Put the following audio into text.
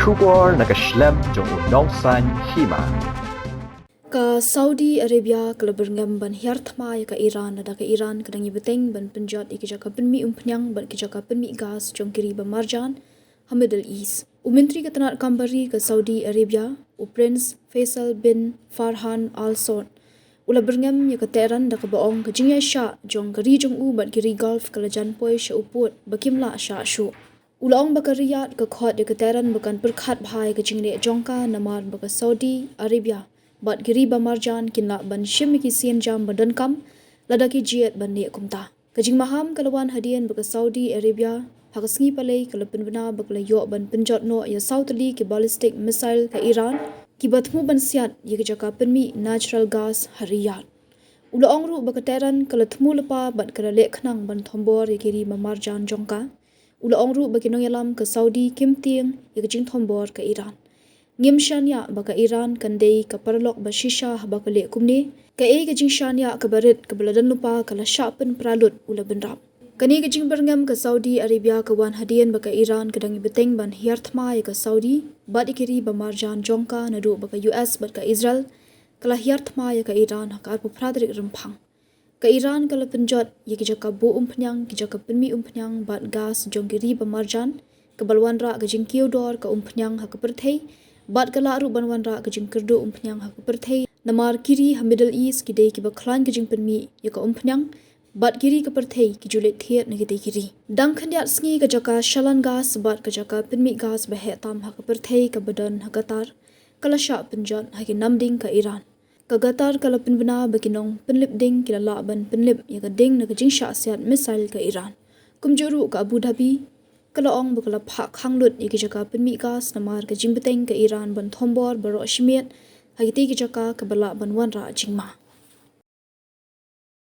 Shubor nakaslem jong unong san hima. Ka Saudi Arabia kalaberngam ban hiarthma ya ka Iran ada ka Iran kadang ibeteng ban penjat ikija ka penmi umpnyang ban ikija ka penmi gas jong kiri ba marjan ha Middle East. Menteri Ketenaga Kambari ke Saudi Arabia, Prince Faisal bin Farhan Al Saud. Ula berngam ya ka Tehran da ka baong ka jingya sha jong kari jong u ban kiri Gulf kala janpoi sha uput bakimla sha shu. Ulaong baka Riyadh ka khot ya ka Tehran bakan perkhat bhai ka jingle jongka namar baka Saudi Arabia. Bat kiri ba marjan kinla ban shim ki sien jam badan kam ladaki jiet ban ne kumta. Kajing maham kalawan hadian baka Saudi Arabia hakasngi palai kala penbena bakla yo ban penjot no ya Saudi ki ballistic missile ka Iran ki batmu ban siat ya jaka penmi natural gas Riyadh. Ula ongru baka Tehran kala thmu lepa ban kala lek khnang ban thombor ya kiri ma marjan jongka. Ula ongru baki nong yalam ka Saudi kimtiang ya jing thombor ka Iran. Ngim shanya baka Iran kandei ka parlok ba shisha baka lek kumni ka ka jing shanya ka barit ka beladan lupa kala syapen pralut ula benrap. Kani ka jing berngam ka Saudi Arabia ka wan hadian baka Iran kadang beteng ban hiarthma ya ka Saudi bat ikiri ba marjan jongka nadu baka US bat ka Israel kala hiarthma ya ka Iran ka arpu pradrik rempang. Ka Iran kala penjot ya kijaka bo umpnyang kijaka penmi umpnyang bat gas jong kiri ba marjan ka balwan ra ka jing kiodor ka umpnyang ha ka perthei bat kala aru banwan ra ka jing kerdo umpnyang ha ka perthei namar kiri ha Middle East kidei ki ba khlan ka jing penmi ya ka umpnyang bat kiri ka perthei ki julet thiet na kidei kiri dang khandiat sngi ka jaka shalan gas bat ka jaka penmi gas ba he tam ha ka perthei ka badan ha Qatar kala sha penjot ha ki namding ka Iran ka Qatar kala penbena bakinong penlip ding kila la ban penlip ya ka ding na ka jing sha siat missile ka Iran kumjuru ka Abu Dhabi kala ong bakala phak hanglut ya ki jaka penmi gas namar ka jing beteng ka Iran ban thombor baro shimiet ha ki jaka ka bala ban wan ra jingma.